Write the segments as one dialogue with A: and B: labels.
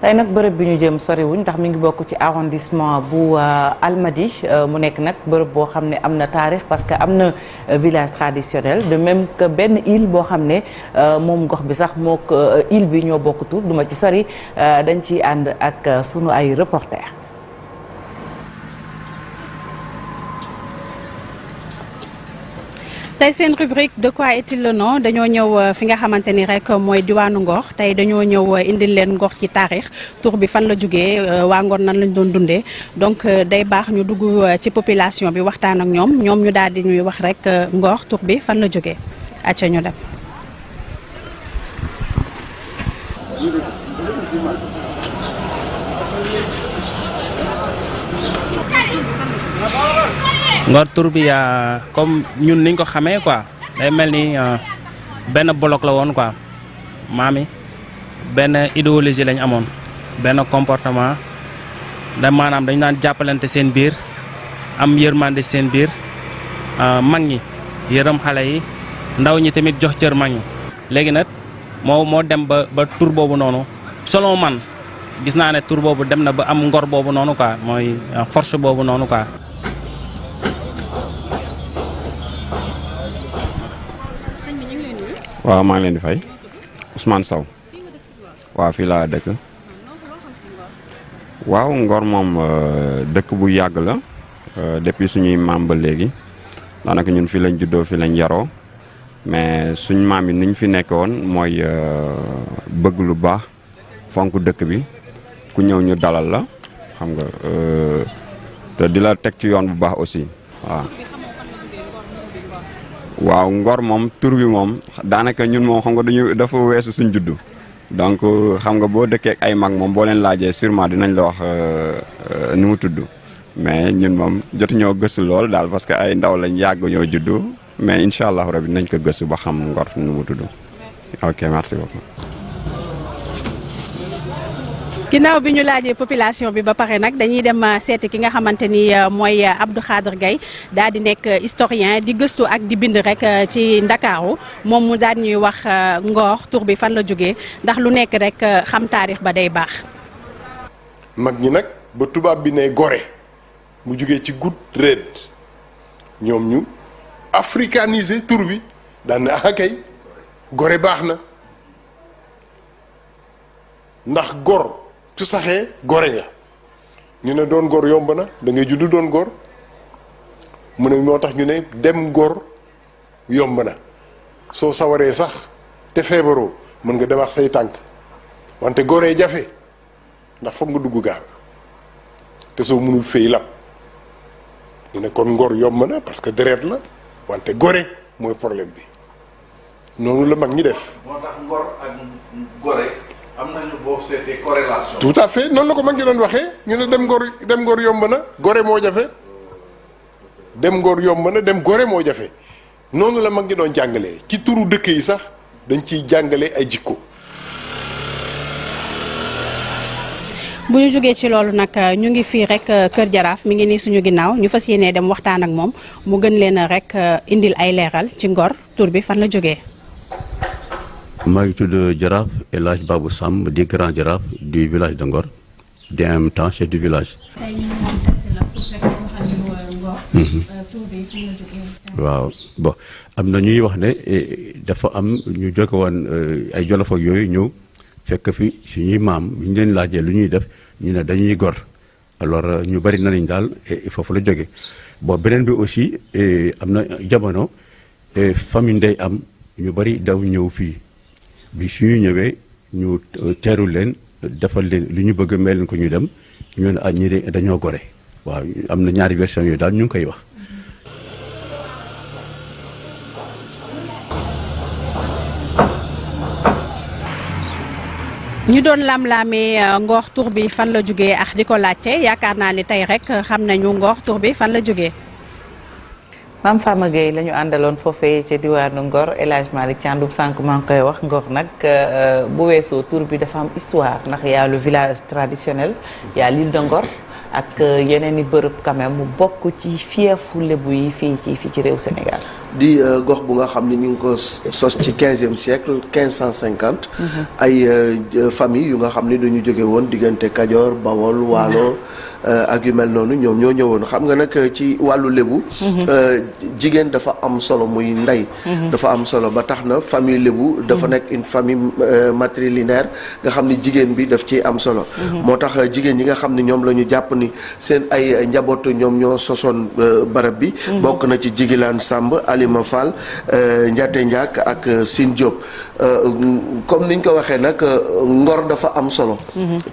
A: tey nag bërëb bi ñu jëm soriwuñ ndax mi ngi bokk ci arrondissement bu Almadies mu nekk nag bërëb boo xam ne am na taarix parce que am na village traditionnel de même que benn île boo xam ne moom gox bi sax mook île bi ñoo bokk tur duma ci sori dañ ciy ànd ak sunu ay reporter
B: tey seen rubrique de quoi est-il le nom dañoo ñëw fi nga xamante ni rek mooy diwaanu Ngor tey dañoo ñëw indil leen Ngor ci taarix tur bi fan la jógee waa Ngor nan lañ doon dundee donc day baax ñu dugg ci population bi waxtaan ak ñoom ñu daal di ñuy wax rek Ngor tur bi fan la jógee acca ñu dem.
C: Ngor tur bi comme ñun niñ ko xamee quoi day mel ni benn bloc la woon quoi maami benn idéologie lañ amoon benn comportement da maanaam dañu daan jàppalante seen biir am yërmande seen biir mag ñi yërëm xale yi ndaw ñi tamit jox cër mag ñi. léegi nag moo dem ba tur boobu noonu selon man gis naa ne tur boobu dem na ba am ngor boobu noonu quoi mooy force boobu noonu quoi.
D: waaw maa ngi leen di fay Ousmane Sow waaw fii laa dëkk waaw Ngor moom dëkk bu yàgg la depuis suñuy maam ba léegi daanaka ñun fii lañ juddoo fii lañ yaroo mais suñ maam yi niñ fi nekk woon mooy bëgg lu baax fonk dëkk bi ku ñëw ñu dalal la xam nga te di la teg ci yoon bu baax aussi waaw Ngor moom tur bi moom daanaka ñun moom xam nga dafa weesu suñ juddu donc xam nga boo dëkkee ak ay mag moom boo leen laajee sûrement dinañ la wax ni mu tudd mais ñun moom jotu ñoo gëstu lool daal parce que ay ndaw lañ yàgg ñoo juddu mais incha allah rabi nañ ko gëstu ba xam Ngor ni mu tudd ok merci beaucoup.
B: ginnaaw bi ñu laajee population bi ba pare nag dañuy dem seeti ki nga xamante ni mooy Abdou Khadre Gaye daal di nekk historien di gëstu ak di bind rek ci Ndakaaru moom mu daal ñuy wax Ngor tur bi fan la jógee ndax lu nekk rek xam taarix ba day baax.
E: mag ñi nag ba tubaab bi ne Gorée mu jógee ci gut red ñoom ñu africaniser tur bi daan na kay Gorée baax na ndax gor. su saxee gore nga ñu ne doon gor yomb na da ngay juddu doon gor mu ne moo tax ñu ne dem gor yomb na soo sawaree sax te feebaroo mën nga dem ak say tànk wante goree jafe ndax foog nga dugg gaal te soo mënul fay lab ñu ne kon ngor yomb na parce que deret la wante gore mooy problème bi noonu la mag ñi def.
F: moo tax ngor ak gore. am nañu boo seetee corrélation.
E: tout à fait noonu la ko mag ñi doon waxee ñu ne dem ngor yomb na gore moo jafe dem ngor yomb na dem gore moo jafe noonu la mag ñi doon jàngalee ci turu dëkk yi sax dañ ciy jàngale ay jikko.
B: bu ñu jógee ci loolu nag ñu ngi fii rek Kër Jaraaf mi ngi nii suñu ginnaaw ñu fas yéenee dem waxtaan ak moom mu gën leen rek indil ay leeral ci Ngor tur bi fan la jógee.
G: maa ngi tudd Jaraaf El Hadj Babou Samb di grand jaraaf du village de Ngor di en même temps chef du village. waaw bon am na ñuy wax ne dafa am ñu jóge woon ay Jolof ak yooyu ñëw fekk fi suñuy maam bu ñu leen laajee lu ñuy def ñu ne dañuy gor alors ñu bari na nañ daal foofu la jóge bon beneen bi aussi am na jamono famille ndey am ñu bari daw ñëw fii. bi suñu ñëwee ñu teeru leen defal leen lu ñu bëgg mel ko ñu dem ñu ne ñi de dañoo gore waaw am na ñaari version yooyu daal ñu ngi koy wax.
B: ñu doon lam-laamee Ngor tur bi fan la jógee ak di ko laajte yaakaar naa ni tey rek xam nañu Ngor tur bi fan la jógee.
A: Mame Fama Gueye la ñu àndaloon foofee ca diwaanu Ngor El Hadj Malick Thiandoum sànq maa ngi koy wax Ngor nag bu weesoo tur bi dafa am histoire ndax y a le village traditionnel y a l'île de Ngor ak yeneen i bërëb quand même mu bokk ci fiefu lébu yi fii ci réew Sénégal.
F: di gox bu nga xam ne ñu ngi ko sos ci 15e siècle 1550. ay famille yu nga xam ne dañu jóge woon diggante Kajoor Bawol Waalo ak yu mel noonu ñoom ñoo ñëwoon xam nga nag ci wàllu lébu. jigéen dafa am solo muy ndey. dafa am solo ba tax na famille lébu dafa nekk une famille matrilinéaire nga xam ni jigéen bi daf ci am solo. moo tax jigéen ñi nga xam ne ñoom la ñu jàpp ni seen ay njabootu ñoom ñoo sosoon barab bi. bokk na ci Jigilaan Samb Alima Fall Ndiaté Ndiak ak Sine Diop comme niñ ko waxee nag ngor dafa am solo.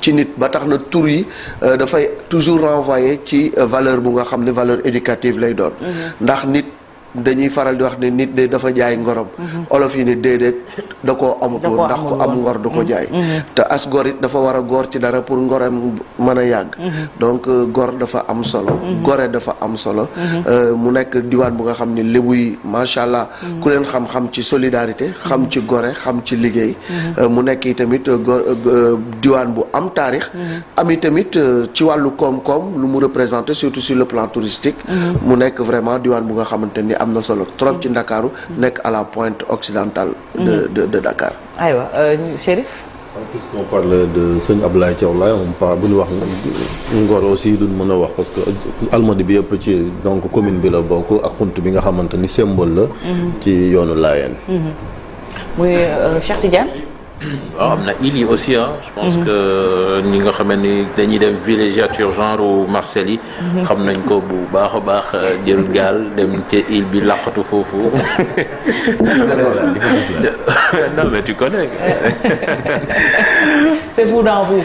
F: ci nit ba tax na tur yi dafay toujours renvoyer ci valeur bu nga xam ne valeur éducative lay doon. ndax nit dañuy faral di wax ne nit de dafa jaay ngorom. olof yi ni déedéet da koo amutoon ndax ku am ngor du ko jaay. te as gor it dafa war a góor ci dara pour ngoram mën a yàgg. donc gor dafa am solo. gore dafa am solo. mu nekk diwaan bu nga xam ne lébu yi macha allah. ku leen xam-xam ci solidarité xam ci gore xam ci liggéey. mu nekk i tamit diwaan bu am taarix. am i tamit ci wàllu koom-koom lu mu représenté surtout sur le plan touristique. mu nekk vraiment diwaan bu nga xamante ni am na solo trop ci Ndakaaru nekk à la pointe occidentale de Dakar.
A: aywa Chérif.
H: puisqu'on parle de sëñ Abdoulaye Thiaw Laye bu ñu wax Ngor aussi duñ mën a wax parce que Almadies bi yëpp ci donc commune bi la bokk ak xunt bi nga xamante ni symbole la. ci yoonu Laayeen.
A: muy Cheikh Tidiane.
I: waaw am na îles yi aussi je pense que ñi nga xam ni dañuy dem villégiature genre Marseille yi. xam nañ ko bu baax a baax jël gaal dem ci île bi laqatu foofu. non mais tu connais.
A: c'est vous dans vous.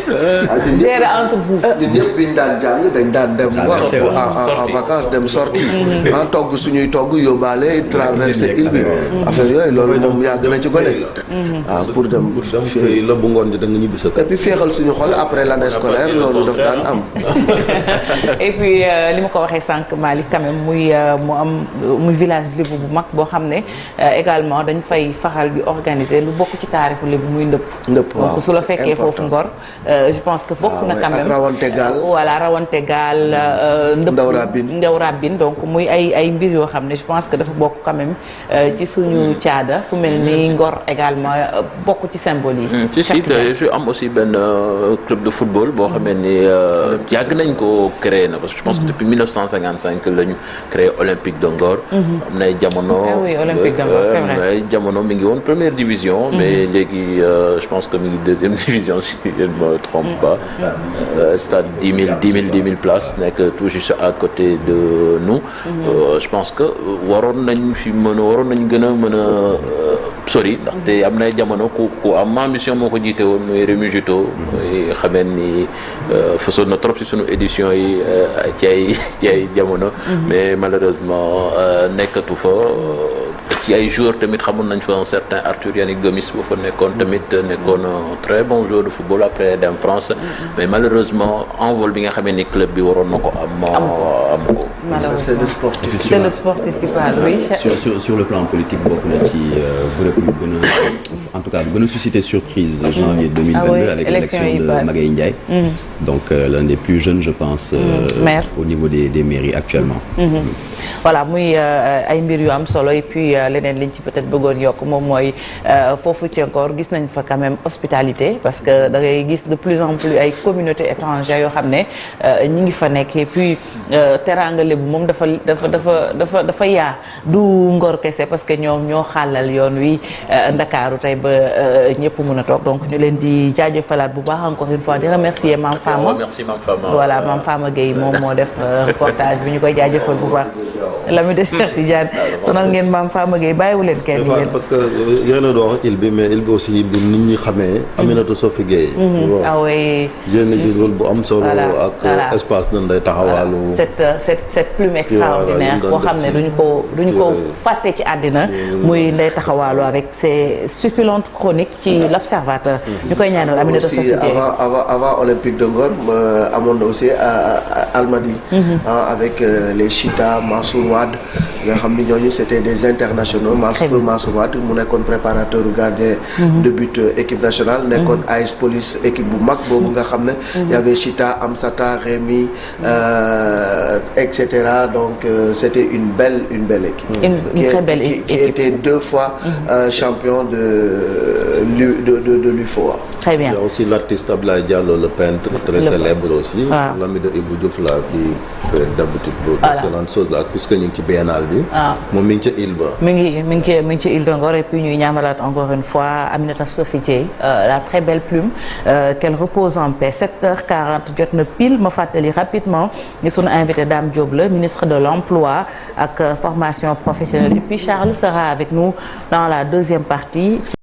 A: gérer entre vous.
F: ñun ñëpp bi ñu daan jàng dañ daan dem. en vacances dem sortie. en togg suñuy togg yóbbaale traverser île bi. affaire yooyu loolu moom yàgg na ci gone. waaw pour dem.
H: fii la bu ngoon di da nga ñibbi sa kër.
F: et puis féexal suñu xol après l'année scolaire loolu daf daan am.
A: et puis li ma ko waxee sànq Malick quand même muy village lébu bu mag boo xam ne également dañ fay faxal di organiser lu bokk ci taarixu lébu muy ndëpp
F: waaw
A: donc su la fekkee foofu Ngor je pense que bokk na quand même
F: ak rawante gaal
A: voilà rawante gaal ndëpp ndaw rabbin donc muy ay mbir yoo xam ne je pense que dafa bokk quand même ci suñu caada fu mel ni Ngor également bokk ci symbole yi.
I: si je am aussi benn club de football boo xamee ni yàgg nañ ko créé na parce que je pense que depuis 1955 la ñu créé Olympique de Ngor. am na ay jamono.
A: oui Olympique de Ngor c'est vrai.
I: ay jamono mi ngi woon première division. mais léegi je pense que mi ngi deuxième division si je ne me trompe pas. stade 10 000 places nekk tout juste à côté de nous. je pense que waroon nañ gën a mën a sori ndaxte am na ay jamono ku am ambition moo ko jiite woon muy Rémi Juto muy xamee ni fasoon na trop si sunu édition yi ci ay jamono mais malheureusement nekkatu fa ci ay joueurs tamit xamoon nañ fa un certain Arthur Yannick Gomis boo fa nekkoon tamit nekkoon un très bon joueur de football après dem France mais malheureusement envol bi nga xamee ni club bi waroon na ko am ko.
F: c'est le sportif
A: qui parle oui.
J: sur le plan politique bokk na ci bërëb yu gën a en tout cas gën a suscité surprise janvier 2022 avec l'élection de Magaye Ndiaye. donc l'un des plus jeunes je pense.
A: maire
J: au niveau des mairies actuellement.
A: voilà muy ay mbir yu am solo et puis leneen liñ ci peut-être bëggoon yokk moom mooy foofu ci encore gis nañ fa quand même hospitalité parce que da ngay gis de plus en plus ay communautés étrangères yoo xam ne ñi ngi fa nekk et puis teraanga lébu moom dafa yaa du Ngor kese parce que ñoom ñoo xàllal yoon wi Ndakaaru tey ba ñëpp mën a toog donc ñu leen di jaajëfalaat bu baax encore une fois di remercier Mame Fama.
I: merci Mame Fama.
A: voilà Mame Fama Gueye moom moo def reportage bi ñu koy jaajëfal bu baax. L'ami de Cheikh Tidiane sonal ngeen Mame Fama Gueye bàyyiwu leen kenn ngeen.
H: parce que yéen a doon île bi mais île bi aussi bu nit ñi xamee. Aminata Sophie Gueye.
A: ah oui.
H: yéen a ji rôle bu am solo. ak espace nan day taxawaalu.
A: cette plume extraordinaire boo xam ne duñu ko fàtte ci àddina. muy Ndeye Taxawaalu avec ses succulentes chroniques ci l'Observateur. ñu koy ñaanal Aminata Sophie Gueye.
F: avant Olympique de Ngor amoon na aussi Almadies. avec les Chita Mansour Wade nga xam ni ñooñu c'était des internationaux. Mansour Wade mu nekkoon préparateur gardien de but équipe nationale. nekkoon AS Police équipe bu mag boobu nga xam ne. y avait Chita, Amsata, Rémi etc. donc c'était une belle équipe.
A: Une très belle équipe
F: qui était 2 fois champion de l'UFOA.
A: Très bien.
H: Il y a aussi l'artiste Ablaye Diallo, le peintre très célèbre aussi. L'ami de Ibou Diouf là qui fait d'habitude d'excellentes choses là puisque ñu ngi ci biennale bi. moom mi ngi ca île ba. mi
A: ngi ci île de Ngor et puis ñuy ñaamalaat encore une fois Aminata Sophie Dieye la très belle plume qu'elle repose en paix. 7h40 jot na pile ma fàttali rapidement ni sunu invité Dame Diop la ministre de l'emploi ak formation professionnelle et puis Charles sera avec nous dans la deuxième partie.